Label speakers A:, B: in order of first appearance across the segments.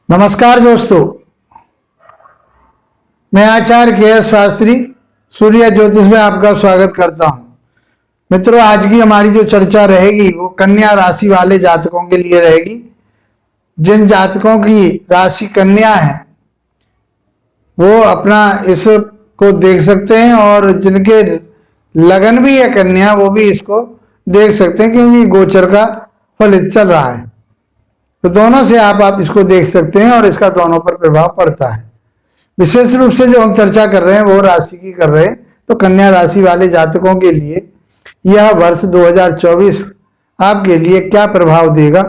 A: नमस्कार दोस्तों, मैं आचार्य के शास्त्री सूर्य ज्योतिष में आपका स्वागत करता हूं। मित्रों, आज की हमारी जो चर्चा रहेगी वो कन्या राशि वाले जातकों के लिए रहेगी। जिन जातकों की राशि कन्या है वो अपना इसको देख सकते हैं, और जिनके लगन भी है कन्या वो भी इसको देख सकते हैं, क्योंकि गोचर का फलित चल रहा है। तो दोनों से आप इसको देख सकते हैं और इसका दोनों पर प्रभाव पड़ता है। विशेष रूप से जो हम चर्चा कर रहे हैं वो राशि की कर रहे हैं। तो कन्या राशि वाले जातकों के लिए यह वर्ष 2024 आपके लिए क्या प्रभाव देगा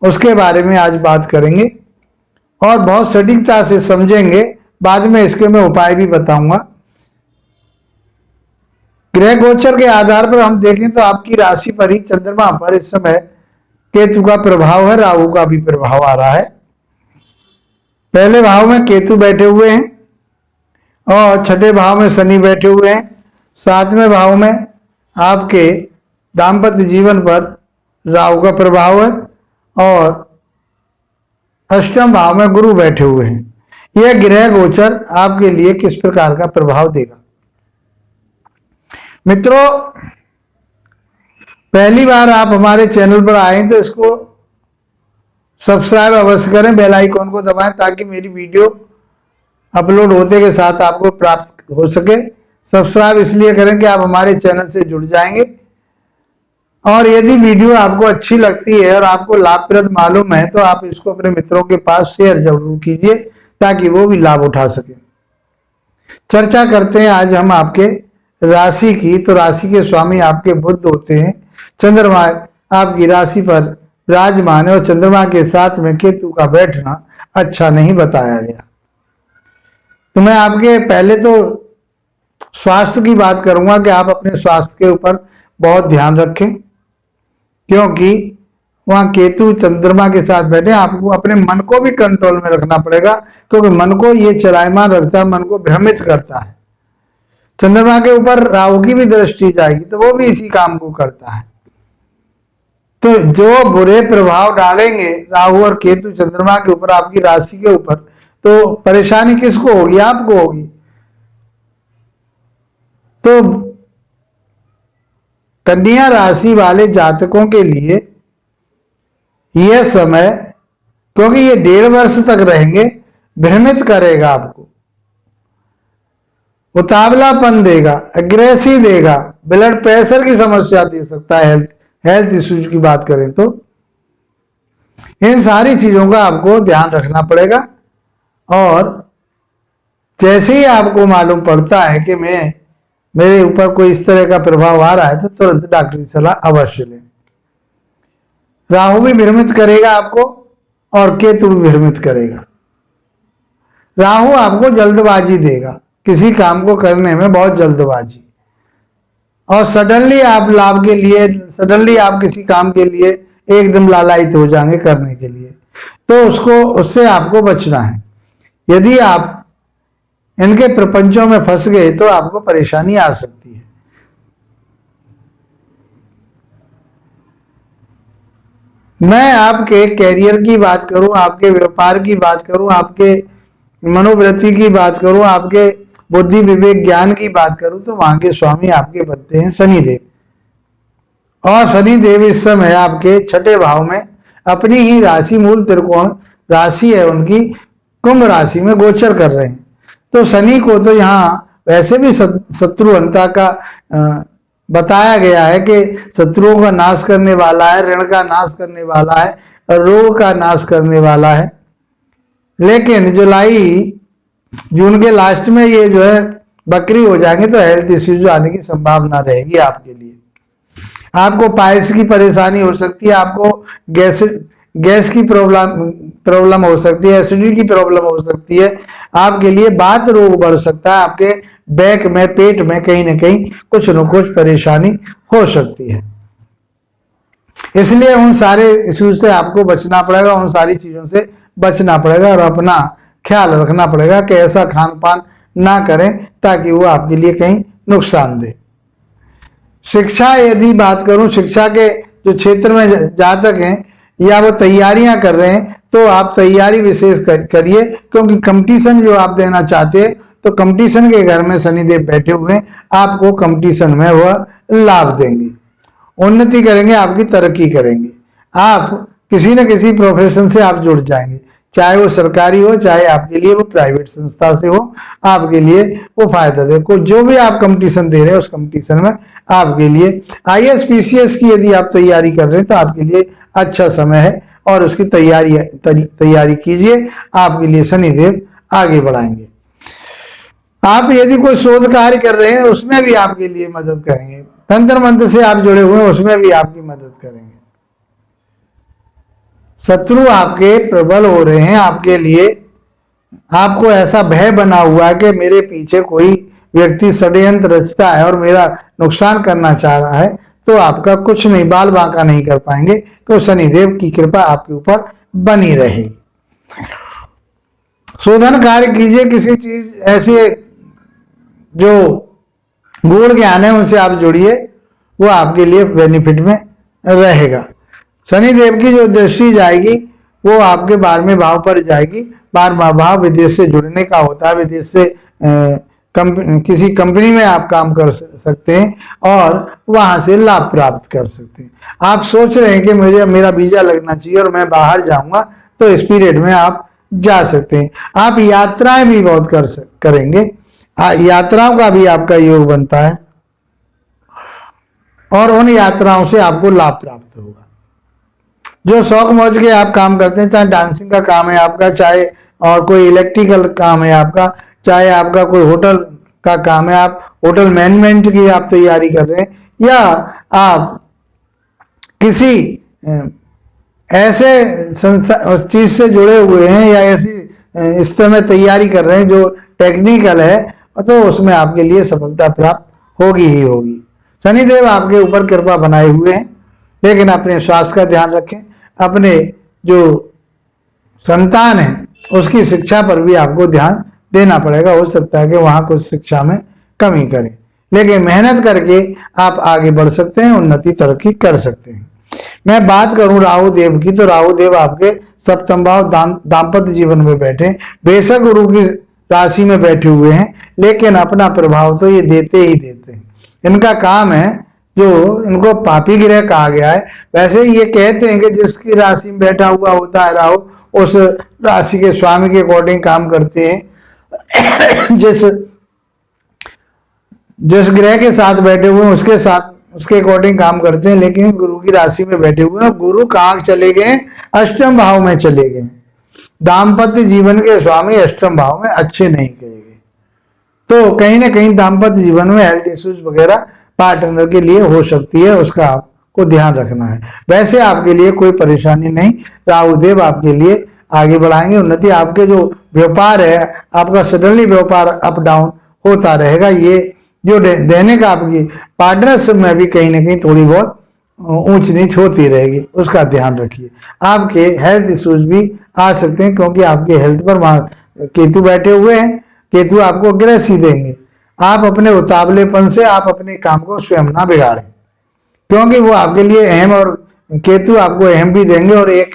A: उसके बारे में आज बात करेंगे और बहुत सटीकता से समझेंगे। बाद में इसके मैं उपाय भी बताऊंगा। ग्रह गोचर के आधार पर हम देखें तो आपकी राशि पर ही चंद्रमा पर इस समय केतु का प्रभाव है, राहु का भी प्रभाव आ रहा है। पहले भाव में केतु बैठे हुए हैं और छठे भाव में शनि बैठे हुए हैं। सातवें भाव में आपके दाम्पत्य जीवन पर राहु का प्रभाव है और अष्टम भाव में गुरु बैठे हुए हैं। यह ग्रह गोचर आपके लिए किस प्रकार का प्रभाव देगा? मित्रों, पहली बार आप हमारे चैनल पर आए तो इसको सब्सक्राइब अवश्य करें, बेल आइकॉन को दबाएं ताकि मेरी वीडियो अपलोड होते के साथ आपको प्राप्त हो सके। सब्सक्राइब इसलिए करें कि आप हमारे चैनल से जुड़ जाएंगे, और यदि वीडियो आपको अच्छी लगती है और आपको लाभप्रद मालूम है तो आप इसको अपने मित्रों के पास शेयर जरूर कीजिए ताकि वो भी लाभ उठा सके। चर्चा करते हैं आज हम आपके राशि की। तो राशि के स्वामी आपके बुध होते हैं। चंद्रमा आपकी राशि पर विराजमान है और चंद्रमा के साथ में केतु का बैठना अच्छा नहीं बताया गया। तो मैं आपके पहले तो स्वास्थ्य की बात करूंगा कि आप अपने स्वास्थ्य के ऊपर बहुत ध्यान रखें, क्योंकि वहां केतु चंद्रमा के साथ बैठे। आपको अपने मन को भी कंट्रोल में रखना पड़ेगा, क्योंकि मन को ये चलायमान रखता है, मन को भ्रमित करता है। चंद्रमा के ऊपर राहु की भी दृष्टि जाएगी तो वो भी इसी काम को करता है। तो जो बुरे प्रभाव डालेंगे राहु और केतु चंद्रमा के ऊपर आपकी राशि के ऊपर, तो परेशानी किसको होगी? आपको होगी। तो कन्या राशि वाले जातकों के लिए यह समय, क्योंकि ये 1.5 वर्ष तक रहेंगे, भ्रमित करेगा, आपको उतावलापन देगा, एग्रेसिव देगा, ब्लड प्रेशर की समस्या दे सकता है। हेल्थ इश्यूज की बात करें तो इन सारी चीजों का आपको ध्यान रखना पड़ेगा। और जैसे ही आपको मालूम पड़ता है कि मेरे ऊपर कोई इस तरह का प्रभाव आ रहा है तो तुरंत डॉक्टरी सलाह अवश्य लें। राहु भी भ्रमित करेगा आपको और केतु भी भ्रमित करेगा। राहु आपको जल्दबाजी देगा, किसी काम को करने में बहुत जल्दबाजी, और सडनली आप लाभ के लिए, सडनली आप किसी काम के लिए एकदम लालायित हो जाएंगे करने के लिए। तो उससे आपको बचना है। यदि आप इनके प्रपंचों में फंस गए तो आपको परेशानी आ सकती है। मैं आपके कैरियर की बात करूं, आपके व्यापार की बात करूं, आपके मनोवृत्ति की बात करूं, आपके बुद्धि विवेक ज्ञान की बात करूं, तो वहां के स्वामी आपके बनते हैं शनिदेव। और शनिदेव इस समय आपके छठे भाव में अपनी ही राशि, मूल त्रिकोण राशि है उनकी, कुंभ राशि में गोचर कर रहे हैं। तो शनि को तो यहाँ वैसे भी शत्रुहंता का बताया गया है कि शत्रुओं का नाश करने वाला है, ऋण का नाश करने वाला है, रोग का नाश करने वाला है। लेकिन जून के लास्ट में ये जो है बकरी हो जाएंगे तो हेल्थ इश्यूज आने की संभावना रहेगी आपके लिए। आपको पाइल्स की परेशानी हो सकती है, आपको गैस की प्रॉब्लम हो सकती है, एसिडिटी की प्रॉब्लम हो सकती है, आपके लिए बात रोग बढ़ सकता है, आपके बैक में, पेट में कहीं ना कहीं कुछ न कुछ परेशानी हो सकती है। इसलिए उन सारे इश्यूज से आपको बचना पड़ेगा, उन सारी चीजों से बचना पड़ेगा और अपना ख्याल रखना पड़ेगा कि ऐसा खान पान ना करें ताकि वो आपके लिए कहीं नुकसान दे। शिक्षा यदि बात करूं, शिक्षा के जो क्षेत्र में जातक हैं या वो तैयारियां कर रहे हैं तो आप तैयारी विशेष करिए, क्योंकि कंपटीशन जो आप देना चाहते हैं तो कंपटीशन के घर में शनिदेव बैठे हुए हैं, आपको कंपटीशन में वह लाभ देंगे, उन्नति करेंगे, आपकी तरक्की करेंगे। आप किसी न किसी प्रोफेशन से आप जुड़ जाएंगे, चाहे वो सरकारी हो, चाहे आपके लिए वो प्राइवेट संस्था से हो, आपके लिए वो फायदा दे। को जो भी आप कंपटीशन दे रहे हैं उस कंपटीशन में आपके लिए IAS PCS की यदि आप तैयारी कर रहे हैं तो आपके लिए अच्छा समय है और उसकी तैयारी कीजिए, आपके लिए शनिदेव आगे बढ़ाएंगे। आप यदि कोई शोध कार्य कर रहे हैं उसमें भी आपके लिए मदद करेंगे, तंत्र मंत्र से आप जुड़े हुए हैं उसमें भी आपकी मदद करेंगे। शत्रु आपके प्रबल हो रहे हैं आपके लिए, आपको ऐसा भय बना हुआ है कि मेरे पीछे कोई व्यक्ति षड्यंत्र रचता है और मेरा नुकसान करना चाह रहा है, तो आपका कुछ नहीं, बाल बांका नहीं कर पाएंगे, क्योंकि शनिदेव की कृपा आपके ऊपर बनी रहेगी। शोधन कार्य कीजिए, किसी चीज ऐसे जो गूढ़ ज्ञान है उनसे आप जुड़िए, वो आपके लिए बेनिफिट में रहेगा। शनिदेव की जो दृष्टि जाएगी वो आपके 12वें भाव पर जाएगी। 12वां भाव विदेश से जुड़ने का होता है, विदेश से किसी कंपनी में आप काम कर सकते हैं और वहां से लाभ प्राप्त कर सकते हैं। आप सोच रहे हैं कि मुझे मेरा वीजा लगना चाहिए और मैं बाहर जाऊंगा, तो इस पीरियड में आप जा सकते हैं। आप यात्राएं भी बहुत करेंगे, यात्राओं का भी आपका योग बनता है और उन यात्राओं से आपको लाभ प्राप्त होगा। जो शौक मौज के आप काम करते हैं, चाहे डांसिंग का काम है आपका, चाहे और कोई इलेक्ट्रिकल काम है आपका, चाहे आपका कोई होटल का काम है, आप होटल मैनेजमेंट की आप तैयारी कर रहे हैं, या आप किसी ऐसे संस्था चीज से जुड़े हुए हैं या ऐसी इस समय तैयारी कर रहे हैं जो टेक्निकल है, तो उसमें आपके लिए सफलता प्राप्त होगी ही होगी। शनिदेव आपके ऊपर कृपा बनाए हुए हैं, लेकिन अपने स्वास्थ्य का ध्यान रखें। अपने जो संतान है उसकी शिक्षा पर भी आपको ध्यान देना पड़ेगा। हो सकता है कि वहां कुछ शिक्षा में कमी करें, लेकिन मेहनत करके आप आगे बढ़ सकते हैं, उन्नति तरक्की कर सकते हैं। मैं बात करूं राहु देव की, तो राहु देव आपके सप्तम भाव दाम्पत्य जीवन में बैठे, बेशक गुरु की राशि में बैठे हुए हैं, लेकिन अपना प्रभाव तो ये देते ही देते हैं। इनका काम है, जो इनको पापी ग्रह कहा गया है। वैसे ये कहते हैं कि जिसकी राशि में बैठा हुआ होता है राहु, उस राशि के स्वामी के अकॉर्डिंग काम करते हैं। जिस ग्रह के साथ बैठे हुए हैं उसके साथ उसके अकॉर्डिंग काम करते हैं, लेकिन गुरु की राशि में बैठे हुए हैं। गुरु कहाँ चले गए? अष्टम भाव में चले गए। दाम्पत्य जीवन के स्वामी अष्टम भाव में अच्छे नहीं कहे गए, तो कहीं ना कहीं दाम्पत्य जीवन में हेल्थ इश्यूज वगैरह पार्टनर के लिए हो सकती है, उसका आपको ध्यान रखना है। वैसे आपके लिए कोई परेशानी नहीं, राहुदेव आपके लिए आगे बढ़ाएंगे, उन्नति। आपके जो व्यापार है, आपका सडनली व्यापार अप डाउन होता रहेगा। ये जो देने का आपकी पार्टनरशिप में भी कहीं ना कहीं थोड़ी बहुत ऊंच नीच होती रहेगी, उसका ध्यान रखिए। आपके हेल्थ इश्यूज भी आ सकते हैं, क्योंकि आपके हेल्थ पर वहां केतु बैठे हुए हैं। केतु आपको ग्रसी देंगे। आप अपने उतावलेपन से आप अपने काम को स्वयं ना बिगाड़ें, क्योंकि वो आपके लिए अहम, और केतु आपको अहम भी देंगे और एक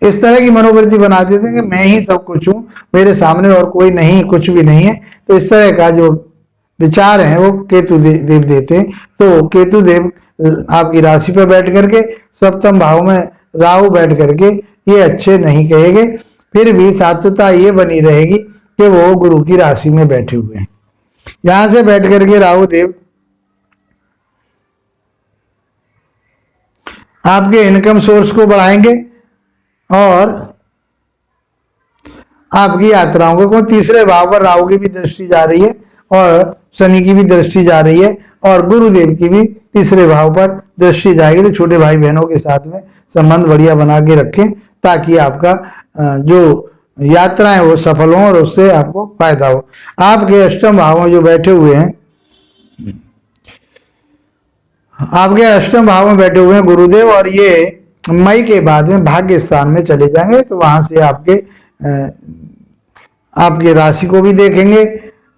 A: इस तरह की मनोवृत्ति बना देते हैं कि मैं ही सब कुछ हूं, मेरे सामने और कोई नहीं, कुछ भी नहीं है। तो इस तरह का जो विचार है वो केतु देव देते हैं। तो केतु देव आपकी राशि पर बैठ करके, सप्तम भाव में राहु बैठ करके ये अच्छे नहीं कहेंगे। फिर भी सात्विकता ये बनी रहेगी कि वो गुरु की राशि में बैठे हुए हैं। यहां से बैठ करके राहु देव आपके इनकम सोर्स को बढ़ाएंगे और आपकी यात्राओं को। तीसरे भाव पर राहु की भी दृष्टि जा रही है और शनि की भी दृष्टि जा रही है और गुरुदेव की भी तीसरे भाव पर दृष्टि जाएगी। तो छोटे भाई बहनों के साथ में संबंध बढ़िया बना के रखें, ताकि आपका जो यात्राएं वो सफल हों और उससे आपको फायदा हो। आपके अष्टम भाव में जो बैठे हुए हैं, आपके अष्टम भाव में बैठे हुए हैं गुरुदेव, और ये मई के बाद में भाग्य स्थान में चले जाएंगे। तो वहां से आपके राशि को भी देखेंगे,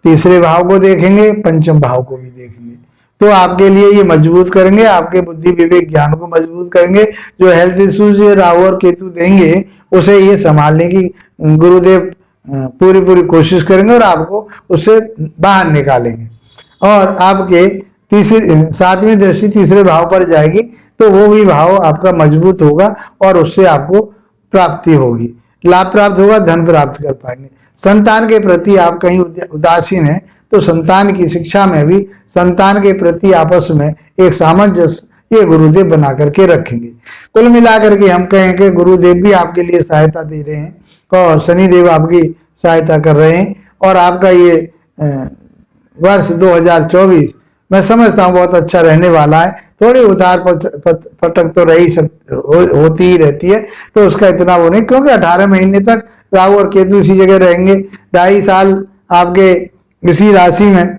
A: तीसरे भाव को देखेंगे, पंचम भाव को भी देखेंगे। तो आपके लिए ये मजबूत करेंगे, आपके बुद्धि विवेक ज्ञान को मजबूत करेंगे। जो हेल्थ इश्यूज राहु और केतु देंगे उसे ये संभालने की गुरुदेव पूरी कोशिश करेंगे और आपको उससे बाहर निकालेंगे। और आपके सातवीं दृष्टि तीसरे भाव पर जाएगी तो वो भी भाव आपका मजबूत होगा और उससे आपको प्राप्ति होगी, लाभ प्राप्त होगा, धन प्राप्त कर पाएंगे। संतान के प्रति आप कहीं उदासीन हैं तो संतान की शिक्षा में भी संतान के प्रति आपस में एक सामंजस्य ये गुरुदेव बना करके रखेंगे। कुल मिलाकर के हम कहें कि गुरुदेव भी आपके लिए सहायता दे रहे हैं और शनिदेव आपकी सहायता कर रहे हैं और आपका ये वर्ष 2024 मैं समझता हूँ बहुत अच्छा रहने वाला है। थोड़ी उतार पटक तो होती ही रहती है, तो उसका इतना वो नहीं, क्योंकि 18 महीने तक राहु और केतु इसी जगह रहेंगे। 2.5 साल आपके इसी राशि में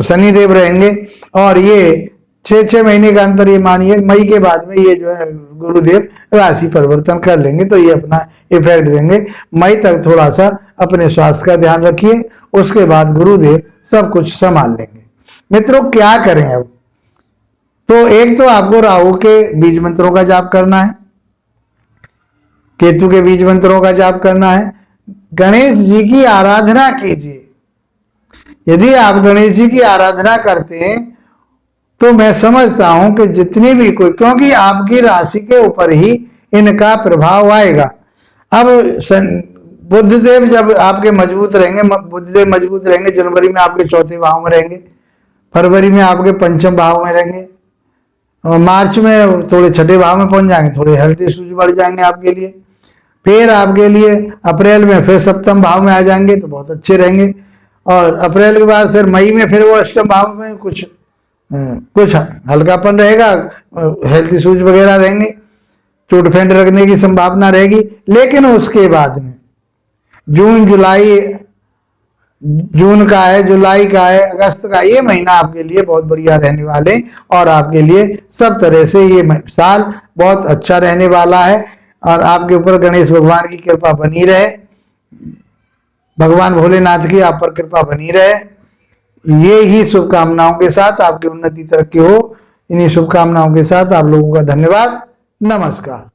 A: शनिदेव रहेंगे और ये 6 महीने का अंतर ये मानिए, मई के बाद में ये जो है गुरुदेव राशि परिवर्तन कर लेंगे तो ये अपना इफेक्ट देंगे। मई तक थोड़ा सा अपने स्वास्थ्य का ध्यान रखिए, उसके बाद गुरुदेव सब कुछ संभाल लेंगे। मित्रों क्या करें अब? तो एक तो आपको राहु के बीज मंत्रों का जाप करना है, केतु के बीज मंत्रों का जाप करना है, गणेश जी की आराधना कीजिए। यदि आप गणेश जी की आराधना करते हैं तो मैं समझता हूं कि जितनी भी कोई, क्योंकि आपकी राशि के ऊपर ही इनका प्रभाव आएगा। अब बुधदेव जब आपके मजबूत रहेंगे, बुधदेव मजबूत रहेंगे, जनवरी में आपके 4थे भाव में रहेंगे, फरवरी में आपके 5वें भाव में रहेंगे और मार्च में थोड़े 6ठे भाव में पहुंच जाएंगे, थोड़े हेल्थ इश्यूज बढ़ जाएंगे आपके लिए। फिर आपके लिए अप्रैल में फिर 7वें भाव में आ जाएंगे तो बहुत अच्छे रहेंगे और अप्रैल के बाद फिर मई में फिर वो 8वें भाव में कुछ हल्कापन रहेगा, हेल्थ इश्यूज वगैरह रहेंगे, चोट फेंट रखने की संभावना रहेगी। लेकिन उसके बाद में जून का है, जुलाई का है, अगस्त का, ये महीना आपके लिए बहुत बढ़िया रहने वाले और आपके लिए सब तरह से ये साल बहुत अच्छा रहने वाला है और आपके ऊपर गणेश भगवान की कृपा बनी रहे, भगवान भोलेनाथ की आप पर कृपा बनी रहे। ये ही शुभकामनाओं के साथ आपकी उन्नति तरक्की हो, इन्हीं शुभकामनाओं के साथ आप लोगों का धन्यवाद, नमस्कार।